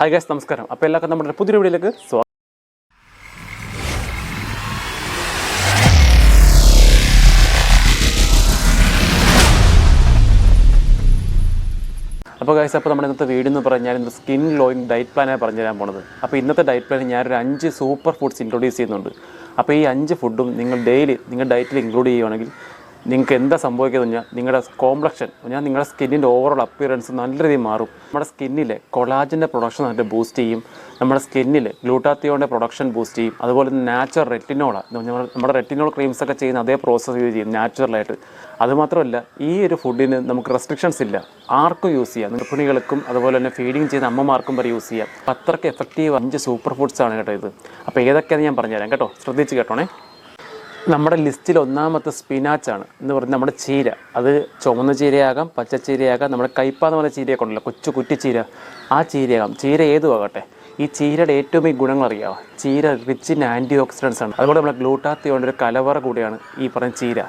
Hi guys, നമസ്കാരം. അപ്പോൾ എല്ലാവർക്കും നമ്മുടെ പുതിയ വീഡിയോയിലേക്ക് സ്വാഗതം. അപ്പോൾ ഗൈസ്, അപ്പോൾ നമ്മുടെ ഇന്നത്തെ വീഡിയോ എന്ന് പറഞ്ഞാൽ ഇന്ന് സ്കിൻ ഗ്ലോയിങ് ഡയറ്റ് പ്ലാനാണ് പറഞ്ഞു തരാൻ പോണത്. അപ്പോൾ ഇന്നത്തെ ഡയറ്റ് പ്ലാനിൽ ഞാനൊരു 5 സൂപ്പർ ഫുഡ്സ് ഇൻട്രൊഡ്യൂസ് ചെയ്യുന്നുണ്ട്. അപ്പോൾ ഈ 5 ഫുഡും നിങ്ങൾ ഡെയിലി നിങ്ങളുടെ ഡയറ്റിൽ ഇൻക്ലൂഡ് ചെയ്യുകയാണെങ്കിൽ നിങ്ങൾക്ക് എന്താ സംഭവിക്കുന്നത് പറഞ്ഞാൽ നിങ്ങളുടെ കോംപ്ലക്ഷൻ പറഞ്ഞാൽ നിങ്ങളുടെ സ്കിന്നിൻ്റെ ഓവറോൾ അപ്പിയറൻസ് നല്ല രീതിയിൽ മാറും. നമ്മുടെ സ്കിന്നിലെ കൊളാജൻ്റെ പ്രൊഡക്ഷൻ നന്നായിട്ട് ബൂസ്റ്റ് ചെയ്യും. നമ്മുടെ സ്കിന്നിൽ ഗ്ലൂട്ടാത്തിയോണിൻ്റെ പ്രൊഡക്ഷൻ ബൂസ്റ്റ് ചെയ്യും. അതുപോലെ തന്നെ നാച്ചുറൽ റെറ്റിനോളാണ് നമ്മുടെ റെറ്റിനോൾ ക്രീംസൊക്കെ ചെയ്യുന്ന അതേ പ്രോസസ്സ് യൂസ് ചെയ്യും നാച്ചുറലായിട്ട്. അതുമാത്രമല്ല, ഈ ഒരു ഫുഡിന് നമുക്ക് റെസ്ട്രിക്ഷൻസ് ഇല്ല, ആർക്കും യൂസ് ചെയ്യാം. ഗർഭിണികൾക്കും അതുപോലെ തന്നെ ഫീഡിങ് ചെയ്യുന്ന അമ്മമാർക്കും വരെ യൂസ് ചെയ്യാം. അത്രയ്ക്ക് എഫക്റ്റീവ് 5 സൂപ്പർ ഫുഡ്സാണ് കേട്ടോ ഇത്. അപ്പോൾ ഏതൊക്കെയാണെന്ന് ഞാൻ പറഞ്ഞുതരാം കേട്ടോ, ശ്രദ്ധിച്ച് കേട്ടോണേ. നമ്മുടെ ലിസ്റ്റിൽ ഒന്നാമത്തെ സ്പിനാച്ചാണ് എന്ന് പറഞ്ഞാൽ നമ്മുടെ ചീര. അത് ചുവന്ന ചീരയാകാം, പച്ചച്ചീരയാകാം, നമ്മുടെ കയ്പാന്ന് പറഞ്ഞ ചീരയൊക്കെ ഉണ്ടല്ലോ, കൊച്ചു കുറ്റിച്ചീര, ആ ചീരയാകാം. ചീര ഏതും ആകട്ടെ. ഈ ചീരയുടെ ഏറ്റവും ഈ ഗുണങ്ങൾ അറിയാമോ? ചീര റിച്ച് ഇൻ ആൻറ്റി ഓക്സിഡൻസ് ആണ്. അതുപോലെ നമ്മുടെ ഗ്ലൂട്ടാത്തിയോണിൻ്റെ ഒരു കലവറ കൂടിയാണ് ഈ പറഞ്ഞ ചീര.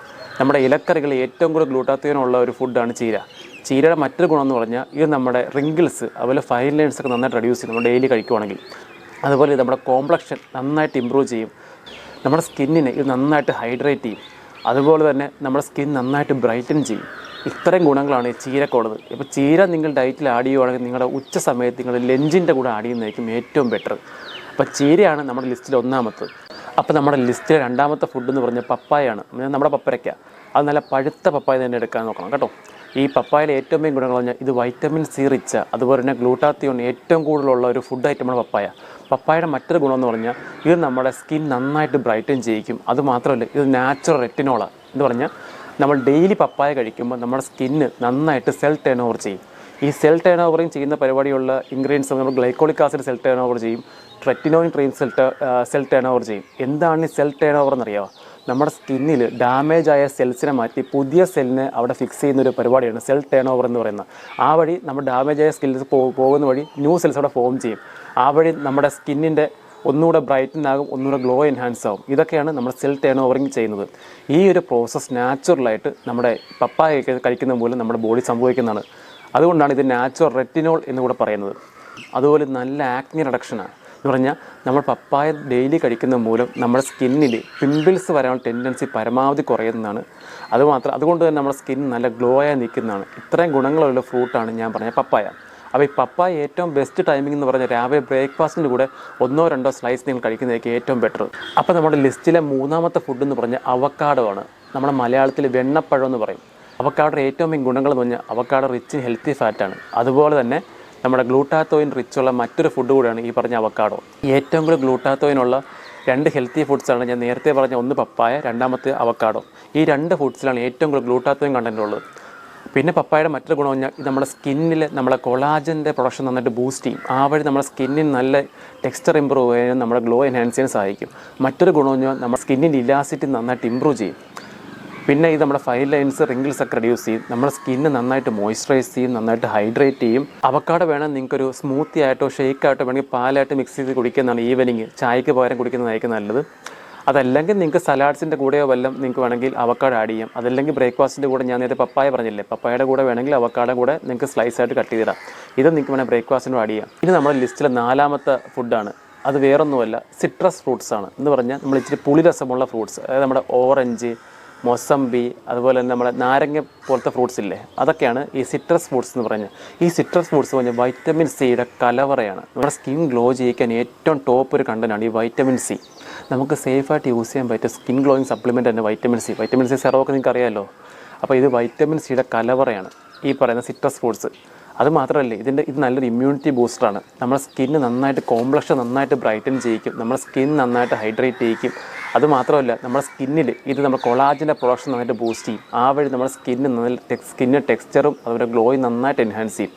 നമ്മുടെ ഇലക്കറികളിൽ ഏറ്റവും കൂടുതൽ ഗ്ലൂട്ടാത്തിയോനുള്ള ഒരു ഫുഡാണ് ചീര. ചീരയുടെ മറ്റൊരു ഗുണം എന്ന് പറഞ്ഞാൽ ഇത് നമ്മുടെ റിങ്കിൾസ് അതുപോലെ ഫൈൻ ലൈൻസ് ഒക്കെ നന്നായിട്ട് റെഡ്യൂസ് ചെയ്യും നമ്മൾ ഡെയിലി കഴിക്കുവാണെങ്കിൽ. അതുപോലെ ഇത് നമ്മുടെ കോംപ്ലക്ഷൻ നന്നായിട്ട് ഇമ്പ്രൂവ് ചെയ്യും. നമ്മുടെ സ്കിന്നിനെ ഇത് നന്നായിട്ട് ഹൈഡ്രേറ്റ് ചെയ്യും. അതുപോലെ തന്നെ നമ്മുടെ സ്കിൻ നന്നായിട്ട് ബ്രൈറ്റൻ ചെയ്യും. ഇത്രയും ഗുണങ്ങളാണ് ഈ ചീരക്കുള്ളത്. ഇപ്പോൾ ചീര നിങ്ങൾ ഡയറ്റിൽ ആഡ് ചെയ്യുകയാണെങ്കിൽ നിങ്ങളുടെ ഉച്ച സമയത്ത് നിങ്ങൾ ലഞ്ചിൻ്റെ കൂടെ ആഡ് ചെയ്യുന്നതായിരിക്കും ഏറ്റവും ബെറ്റർ. അപ്പോൾ ചീരയാണ് നമ്മുടെ ലിസ്റ്റിൽ ഒന്നാമത്തെ. അപ്പോൾ നമ്മുടെ ലിസ്റ്റിലെ രണ്ടാമത്തെ ഫുഡ് എന്ന് പറഞ്ഞാൽ പപ്പായാണ്. നമ്മുടെ പപ്പരയ്ക്ക, അത് നല്ല പഴുത്ത പപ്പായ തന്നെ എടുക്കാൻ നോക്കണം കേട്ടോ. ഈ പപ്പായയിലെ ഏറ്റവും മെയിൻ ഗുണങ്ങൾ പറഞ്ഞാൽ ഇത് വൈറ്റമിൻ സി റിച്ച, അതുപോലെ തന്നെ ഗ്ലൂട്ടാത്തിയോൺ ഏറ്റവും കൂടുതലുള്ള ഒരു ഫുഡ് ഐറ്റമാണ് പപ്പായ. പപ്പായയുടെ മറ്റൊരു ഗുണമെന്ന് പറഞ്ഞാൽ ഇത് നമ്മുടെ സ്കിൻ നന്നായിട്ട് ബ്രൈറ്റൻ ചെയ്യിക്കും. അതുമാത്രമല്ല, ഇത് നാച്ചുറൽ റെറ്റിനോളാണ് എന്ന് പറഞ്ഞാൽ നമ്മൾ ഡെയിലി പപ്പായ കഴിക്കുമ്പോൾ നമ്മുടെ സ്കിന്ന് നന്നായിട്ട് സെൽ ടേൺ ഓവർ ചെയ്യും. ഈ സെൽ ടേൺ ഓവറിങ് ചെയ്യുന്ന പരിപാടിയുള്ള ഇൻഗ്രീഡിയൻസ് നമ്മൾ glycolic acid cell turn over ചെയ്യും, tretinoin cream cell turn over ചെയ്യും. എന്താണ് ഈ സെൽ ടേൺ ഓവർ എന്നറിയാമോ? നമ്മുടെ സ്കിന്നിൽ ഡാമേജ് ആയ സെൽസിനെ മാറ്റി പുതിയ സെല്ലിനെ അവിടെ ഫിക്സ് ചെയ്യുന്നൊരു പരിപാടിയാണ് സെൽ ടേൺ ഓവർ എന്ന് പറയുന്നത്. ആ വഴി നമ്മുടെ ഡാമേജ് ആയ സ്കിൽസ് പോകുന്ന വഴി ന്യൂ സെൽസ് അവിടെ ഫോം ചെയ്യും. ആ വഴി നമ്മുടെ സ്കിന്നിൻ്റെ ഒന്നുകൂടെ ബ്രൈറ്റൻ ആകും, ഒന്നുകൂടെ ഗ്ലോ എൻഹാൻസ് ആകും. ഇതൊക്കെയാണ് നമ്മൾ സെൽ ടേൺ ഓവറിങ് ചെയ്യുന്നത്. ഈ ഒരു പ്രോസസ്സ് നാച്ചുറലായിട്ട് നമ്മുടെ പപ്പായ കഴിക്കുന്ന മൂലം നമ്മുടെ ബോഡി സംഭവിക്കുന്നതാണ്. അതുകൊണ്ടാണ് ഇത് നാച്ചുറൽ റെറ്റിനോൾ എന്ന് കൂടെ പറയുന്നത്. അതുപോലെ നല്ല ആക്നി റിഡക്ഷനാണ് എന്ന് പറഞ്ഞാൽ നമ്മൾ പപ്പായ ഡെയിലി കഴിക്കുന്ന മൂലം നമ്മുടെ സ്കിന്നിൽ പിമ്പിൾസ് വരാനുള്ള ടെൻഡൻസി പരമാവധി കുറയുന്നതാണ്. അതുകൊണ്ട് തന്നെ നമ്മുടെ സ്കിൻ നല്ല ഗ്ലോ ആയി നിൽക്കുന്നതാണ്. ഇത്രയും ഗുണങ്ങളുള്ള ഫ്രൂട്ടാണ് ഞാൻ പറഞ്ഞ പപ്പായ. അപ്പോൾ ഈ പപ്പായ ഏറ്റവും ബെസ്റ്റ് ടൈമിംഗ് എന്ന് പറഞ്ഞാൽ രാവിലെ ബ്രേക്ക്ഫാസ്റ്റിൻ്റെ കൂടെ 1-2 സ്ലൈസ് നിങ്ങൾ കഴിക്കുന്നതായിരിക്കും ഏറ്റവും ബെറ്റർ. അപ്പോൾ നമ്മുടെ ലിസ്റ്റിലെ മൂന്നാമത്തെ ഫുഡ് എന്ന് പറഞ്ഞാൽ അവക്കാഡോ ആണ്. നമ്മുടെ മലയാളത്തിൽ വെണ്ണപ്പഴം എന്ന് പറയും. അവക്കാഡോയുടെ ഏറ്റവും മെയിൻ ഗുണങ്ങൾ എന്ന് പറഞ്ഞാൽ അവക്കാഡോ റിച്ച് ഇൻ ഹെൽത്തി ഫാറ്റാണ്. അതുപോലെ തന്നെ നമ്മുടെ ഗ്ലൂട്ടാത്തോയിൻ റിച്ചുള്ള മറ്റൊരു ഫുഡ് കൂടിയാണ് ഈ പറഞ്ഞ അവക്കാഡോ. ഏറ്റവും കൂടുതൽ ഗ്ലൂട്ടാത്തോയിനുള്ള 2 ഹെൽത്തി ഫുഡ്സാണ് ഞാൻ നേരത്തെ പറഞ്ഞ, ഒന്ന് പപ്പായ, രണ്ടാമത്തെ അവക്കാഡോ. ഈ 2 ഫുഡ്സിലാണ് ഏറ്റവും കൂടുതൽ ഗ്ലൂട്ടാത്തോയിൻ കണ്ടന്റ് ഉള്ളത്. പിന്നെ പപ്പായയുടെ മറ്റൊരു ഗുണം പറഞ്ഞാൽ ഇത് നമ്മുടെ സ്കിന്നിൽ നമ്മളെ കൊളാജൻ്റെ പ്രൊഡക്ഷൻ നന്നായിട്ട് ബൂസ്റ്റ് ചെയ്യും. ആ വഴി നമ്മുടെ സ്കിന്നിന് നല്ല ടെക്സ്ചർ ഇമ്പ്രൂവ് ചെയ്യാനും നമ്മുടെ ഗ്ലോ എൻഹാൻസ് ചെയ്യാൻ സഹായിക്കും. മറ്റൊരു ഗുണം പറഞ്ഞാൽ നമ്മുടെ സ്കിന്നിൻ്റെ ഇലാസിറ്റി നന്നായിട്ട് ഇമ്പ്രൂവ് ചെയ്യും. പിന്നെ ഇത് നമ്മുടെ ഫൈൻ ലൈൻസ് റിങ്കിൾസ് ഒക്കെ റെഡ്യൂസ് ചെയ്യും. നമ്മുടെ സ്കിന്ന് നന്നായിട്ട് മോയ്സ്ചറൈസ് ചെയ്യും, നന്നായിട്ട് ഹൈഡ്രേറ്റ് ചെയ്യും. അവക്കാഡോ വേണം നിങ്ങൾക്കൊരു സ്മൂത്തി ആയിട്ടോ ഷേക്ക് ആയിട്ടോ വേണമെങ്കിൽ പാലായിട്ട് മിക്സ് ചെയ്ത് കുടിക്കുന്നതാണ് ഈവനിങ് ചായക്ക് പകരം കുടിക്കുന്നതായിരിക്കും നല്ലത്. അതല്ലെങ്കിൽ നിങ്ങൾക്ക് സലാഡ്സിൻ്റെ കൂടെയോ വല്ലതും നിങ്ങൾക്ക് വേണമെങ്കിൽ അവക്കാഡോ ആഡ് ചെയ്യാം. അതല്ലെങ്കിൽ ബ്രേക്ക്ഫാസ്റ്റിൻ്റെ കൂടെ ഞാൻ നേരത്തെ പപ്പായ പറഞ്ഞില്ലേ, പപ്പായയുടെ കൂടെ വേണമെങ്കിൽ അവക്കാഡോ കൂടെ നിങ്ങൾക്ക് സ്ലൈസ് ആയിട്ട് കട്ട് ചെയ്തിടാം. ഇത് നിങ്ങൾക്ക് വേണമെങ്കിൽ ബ്രേക്ക്ഫാസ്റ്റിനും ആഡ് ചെയ്യാം. ഇത് നമ്മുടെ ലിസ്റ്റിലെ 4ാമത്തെ ഫുഡാണ്. അത് വേറൊന്നുമല്ല, സിട്രസ് ഫ്രൂട്ട്സ് ആണ്. എന്ന് പറഞ്ഞാൽ നമ്മൾ ഇച്ചിരി പുളിരസമുള്ള ഫ്രൂട്ട്സ്, അതായത് നമ്മുടെ ഓറഞ്ച്, മൊസമ്പി, അതുപോലെ തന്നെ നമ്മുടെ നാരങ്ങ പോലത്തെ ഫ്രൂട്ട്സ് ഇല്ലേ, അതൊക്കെയാണ് ഈ സിട്രസ് ഫ്രൂട്ട്സ് എന്ന് പറഞ്ഞാൽ. ഈ സിട്രസ് ഫ്രൂട്ട്സ് പറഞ്ഞാൽ വൈറ്റമിൻ സിയുടെ കലവറയാണ്. നമ്മുടെ സ്കിൻ ഗ്ലോ ചെയ്യിക്കാൻ ഏറ്റവും ടോപ്പ് ഒരു കണ്ടൻ്റാണ് ഈ വൈറ്റമിൻ സി. നമുക്ക് സേഫായിട്ട് യൂസ് ചെയ്യാൻ പറ്റിയ സ്കിൻ ഗ്ലോയിങ് സപ്ലിമെൻ്റ് തന്നെ വൈറ്റമിൻ സി സെറമൊക്കെ നിങ്ങൾക്ക് അറിയാമല്ലോ. അപ്പോൾ ഇത് വൈറ്റമിൻ സിയുടെ കലവറയാണ് ഈ പറയുന്ന സിട്രസ് ഫ്രൂട്ട്സ്. അതുമാത്രമല്ല, ഇത് നല്ലൊരു ഇമ്മ്യൂണിറ്റി ബൂസ്റ്ററാണ്. നമ്മുടെ സ്കിന്ന് നന്നായിട്ട് കോംപ്ലക്ഷൻ നന്നായിട്ട് ബ്രൈറ്റൻ ചെയ്യിക്കും, നമ്മുടെ സ്കിൻ നന്നായിട്ട് ഹൈഡ്രേറ്റ് ചെയ്യിക്കും. അതുമാത്രമല്ല, നമ്മുടെ സ്കിന്നിൽ ഇത് നമ്മുടെ കൊളാജൻ്റെ പ്രൊഡക്ഷൻ നന്നായിട്ട് ബൂസ്റ്റ് ചെയ്യും. ആ വഴി നമ്മുടെ സ്കിന്നിൻ്റെ ടെക്സ്ചറും അതുപോലെ ഗ്ലോയും നന്നായിട്ട് എൻഹാൻസ് ചെയ്യും.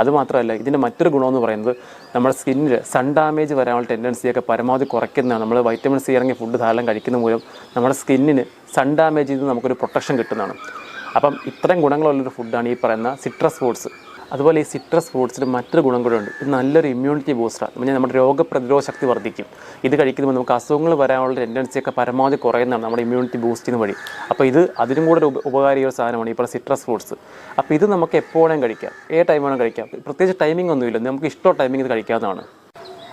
അതുമാത്രമല്ല, ഇതിൻ്റെ മറ്റൊരു ഗുണമെന്ന് പറയുന്നത് നമ്മുടെ സ്കിന്നിൽ സൺ ഡാമേജ് വരാനുള്ള ടെൻഡൻസിയൊക്കെ പരമാവധി കുറയ്ക്കുന്നതാണ്. നമ്മൾ വൈറ്റമിൻ സി ഇറങ്ങിയ ഫുഡ് ധാരാളം കഴിക്കുന്ന മൂലം നമ്മുടെ സ്കിന്നിന് സൺ ഡാമേജ് ചെയ്ത് നമുക്കൊരു പ്രൊട്ടക്ഷൻ കിട്ടുന്നതാണ്. അപ്പം ഇത്രയും ഗുണങ്ങളുള്ളൊരു ഫുഡാണ് ഈ പറയുന്ന സിട്രസ് ഫ്രൂട്ട്സ്. അതുപോലെ ഈ സിട്രസ് ഫ്രൂട്ട്സിൽ മറ്റൊരു ഗുണം കൂടെ ഉണ്ട്. ഇത് നല്ലൊരു ഇമ്മ്യൂണിറ്റി ബൂസ്റ്ററാണ്. എന്ന് പറഞ്ഞാൽ നമ്മുടെ രോഗപ്രതിരോധ ശക്തി വർദ്ധിക്കും. ഇത് കഴിക്കുമ്പോൾ നമുക്ക് അസുഖങ്ങൾ വരാനുള്ള ടെൻഡൻസിയൊക്കെ പരമാവധി കുറയുന്നതാണ് നമ്മുടെ ഇമ്മ്യൂണിറ്റി ബൂസ്റ്റിന് വഴി. അപ്പോൾ ഇത് അതിനും കൂടെ ഒരു ഉപകാരിയുള്ള സാധനമാണ് ഇപ്പോൾ സിട്രസ് ഫ്രൂട്ട്സ്. അപ്പോൾ ഇത് നമുക്ക് എപ്പോഴും കഴിക്കാം, ടൈം വേണം കഴിക്കാം. പ്രത്യേകിച്ച് ടൈമിംഗ് ഒന്നുമില്ല, നമുക്ക് ഇഷ്ടമുള്ള ടൈമിംഗ് ഇത് കഴിക്കാവുന്നതാണ്.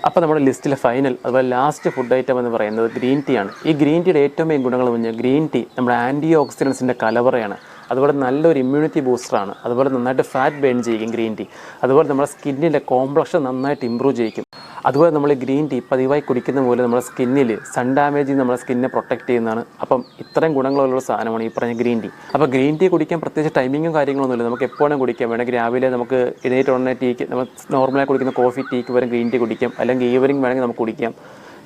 അപ്പോൾ നമ്മുടെ ലിസ്റ്റിലെ ഫൈനൽ അതുപോലെ ലാസ്റ്റ് ഫുഡ് ഐറ്റം എന്ന് പറയുന്നത് ഗ്രീൻ ടീ ആണ്. ഈ ഗ്രീൻ ടീയുടെ ഏറ്റവും മെയിൻ ഗുണങ്ങൾ പറഞ്ഞാൽ ഗ്രീൻ ടീ നമ്മുടെ ആൻറ്റി ഓക്സിഡൻസിൻ്റെ കലവറയാണ്. അതുപോലെ നല്ലൊരു ഇമ്മ്യൂണിറ്റി ബൂസ്റ്ററാണ്. അതുപോലെ നന്നായിട്ട് ഫാറ്റ് ബേൺ ചെയ്യിക്കും ഗ്രീൻ ടീ. അതുപോലെ നമ്മുടെ സ്കിന്നിൻ്റെ കോംപ്ലക്ഷൻ നന്നായിട്ട് ഇമ്പ്രൂവ് ചെയ്യിക്കും. അതുപോലെ നമ്മൾ ഗ്രീൻ ടീ പതിവായി കുടിക്കുന്ന പോലെ നമ്മുടെ സ്കിന്നിൽ സൺ ഡാമേജിൽ നമ്മുടെ സ്കിന്നെ പ്രൊട്ടക്റ്റ് ചെയ്യുന്നതാണ്. അപ്പം ഇത്രയും ഗുണങ്ങളുള്ള സാധനമാണ് ഈ പറഞ്ഞ ഗ്രീൻ ടീ. അപ്പോൾ ഗ്രീൻ ടീ കുടിക്കാൻ പ്രത്യേകിച്ച് ടൈമിങ്ങും കാര്യങ്ങളൊന്നുമില്ല, നമുക്ക് എപ്പോഴും കുടിക്കാം. വേണമെങ്കിൽ രാവിലെ നമുക്ക് എഴുന്നേറ്റ് ഉടനെ ടീക്ക് നമ്മൾ നോർമലായി കുടിക്കുന്ന കോഫി ടീക്ക് വരെ ഗ്രീൻ ടീ കുടിക്കാം, അല്ലെങ്കിൽ ഈവനിങ് വേണമെങ്കിൽ നമുക്ക് കുടിക്കാം,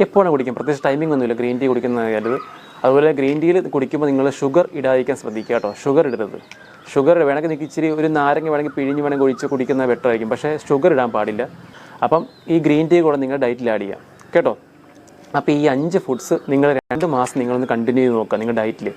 എപ്പോഴും കുടിക്കാം. പ്രത്യേകിച്ച് ടൈമിംഗ് ഒന്നുമില്ല ഗ്രീൻ ടീ കുടിക്കുന്നത് നല്ലത്. അതുപോലെ ഗ്രീൻ ടീയിൽ കുടിക്കുമ്പോൾ നിങ്ങൾ ഷുഗർ ഇടാതിരിക്കാൻ ശ്രദ്ധിക്കുക കേട്ടോ. ഷുഗർ ഇടരുത്. ഷുഗർ വേണമെങ്കിൽ നിങ്ങൾക്ക് ഇച്ചിരി ഒരു നാരങ്ങ വേണമെങ്കിൽ പിഴിഞ്ഞ് വേണമെങ്കിൽ ഒഴിച്ച് കുടിക്കുന്നത് ബെറ്റർ ആയിരിക്കും, പക്ഷേ ഷുഗർ ഇടാൻ പാടില്ല. അപ്പം ഈ ഗ്രീൻ ടീ കൂടെ നിങ്ങൾ ഡയറ്റിൽ ആഡ് ചെയ്യുക കേട്ടോ. അപ്പോൾ ഈ 5 ഫുഡ്സ് നിങ്ങൾ 2 മാസം നിങ്ങളൊന്ന് കണ്ടിന്യൂ ചെയ്ത് നോക്കുക, നിങ്ങളുടെ ഡയറ്റിൽ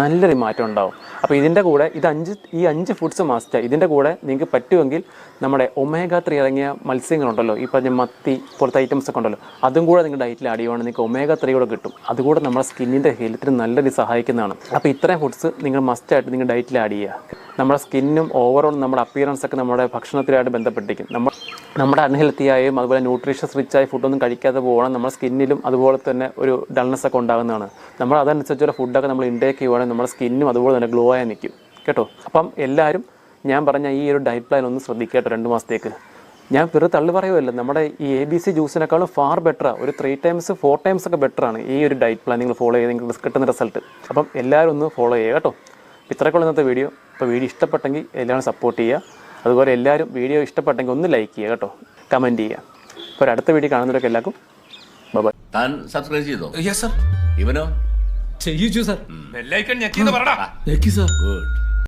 നല്ലൊരു മാറ്റം ഉണ്ടാവും. അപ്പോൾ ഇതിൻ്റെ കൂടെ ഈ 5 ഫുഡ്സ് മാസ്റ്റാണ്. ഇതിൻ്റെ കൂടെ നിങ്ങൾക്ക് പറ്റുമെങ്കിൽ നമ്മുടെ ഒമേഗ 3 ഇറങ്ങിയ മത്സ്യങ്ങളുണ്ടല്ലോ, ഈ പറഞ്ഞ മത്തി പോലത്തെ ഐറ്റംസ് ഒക്കെ ഉണ്ടല്ലോ, അതും കൂടെ നിങ്ങൾ ഡയറ്റിൽ ആഡ് ചെയ്യുവാണെങ്കിൽ നിങ്ങൾക്ക് ഒമേഗ 3 കൂടെ കിട്ടും. അതുകൂടെ നമ്മുടെ സ്കിന്നിൻ്റെ ഹെൽത്തിന് നല്ലൊരു സഹായിക്കുന്നതാണ്. അപ്പോൾ ഇത്രയും ഫുഡ്സ് നിങ്ങൾ മസ്റ്റായിട്ട് നിങ്ങൾ ഡയറ്റിൽ ആഡ് ചെയ്യുക. നമ്മുടെ സ്കിന്നും ഓവറോൾ നമ്മുടെ അപ്പിയറൻസൊക്കെ നമ്മുടെ ഭക്ഷണത്തിലായിട്ട് ബന്ധപ്പെട്ടിരിക്കും. നമ്മുടെ അൺഹെൽത്തിയായും അതുപോലെ ന്യൂട്രീഷ്യസ് റിച്ചായ ഫുഡൊന്നും കഴിക്കാതെ പോകണം. നമ്മുടെ സ്കിന്നിലും അതുപോലെ തന്നെ ഒരു ഡൾനെസ് ഒക്കെ ഉണ്ടാകുന്നതാണ്. നമ്മൾ അതനുസരിച്ചുള്ള ഫുഡൊക്കെ നമ്മൾ ഇൻടേക്ക് ചെയ്യുവാണെങ്കിൽ നമ്മുടെ സ്കിന്നും അതുപോലെ തന്നെ ഗ്ലോ ആയി നിൽക്കും കേട്ടോ. അപ്പം എല്ലാവരും ഞാൻ പറഞ്ഞ ഈ ഒരു ഡയറ്റ് പ്ലാൻ ഒന്ന് ശ്രദ്ധിക്കുക കേട്ടോ. 2 മാസത്തേക്ക് ഞാൻ വെറുതെ തള്ളി പറയുമല്ല, നമ്മുടെ ഈ ABC ജ്യൂസിനേക്കാളും ഫാർ ബെറ്ററാണ്. ഒരു 3 times 4 times ഒക്കെ ബെറ്ററാണ് ഈ ഒരു ഡയറ്റ് പ്ലാൻ നിങ്ങൾ ഫോളോ ചെയ്ത് നിങ്ങൾക്ക് കിട്ടുന്ന റിസൾട്ട്. അപ്പം എല്ലാവരും ഒന്ന് ഫോളോ ചെയ്യുക കേട്ടോ. ഇത്രയൊക്കെയുള്ള ഇന്നത്തെ വീഡിയോ. അപ്പോൾ വീഡിയോ ഇഷ്ടപ്പെട്ടെങ്കിൽ എല്ലാവരും സപ്പോർട്ട് ചെയ്യുക. അതുപോലെ എല്ലാവരും വീഡിയോ ഇഷ്ടപ്പെട്ടെങ്കിൽ ഒന്ന് ലൈക്ക് ചെയ്യുക കേട്ടോ, കമൻറ്റ് ചെയ്യുക. അപ്പോൾ അടുത്ത വീഡിയോ കാണുന്നവരൊക്കെ എല്ലാവർക്കും ബൈ. താൻ സബ്സ്ക്രൈബ് ചെയ്തോ? Yes sir. ഇവനോ? ചെയ്യിച്ചു സർ. ബെല്ലൈക്കൺ ഞെക്കിന്ന് പറടാ. ഞെക്കി സർ. ഗുഡ്.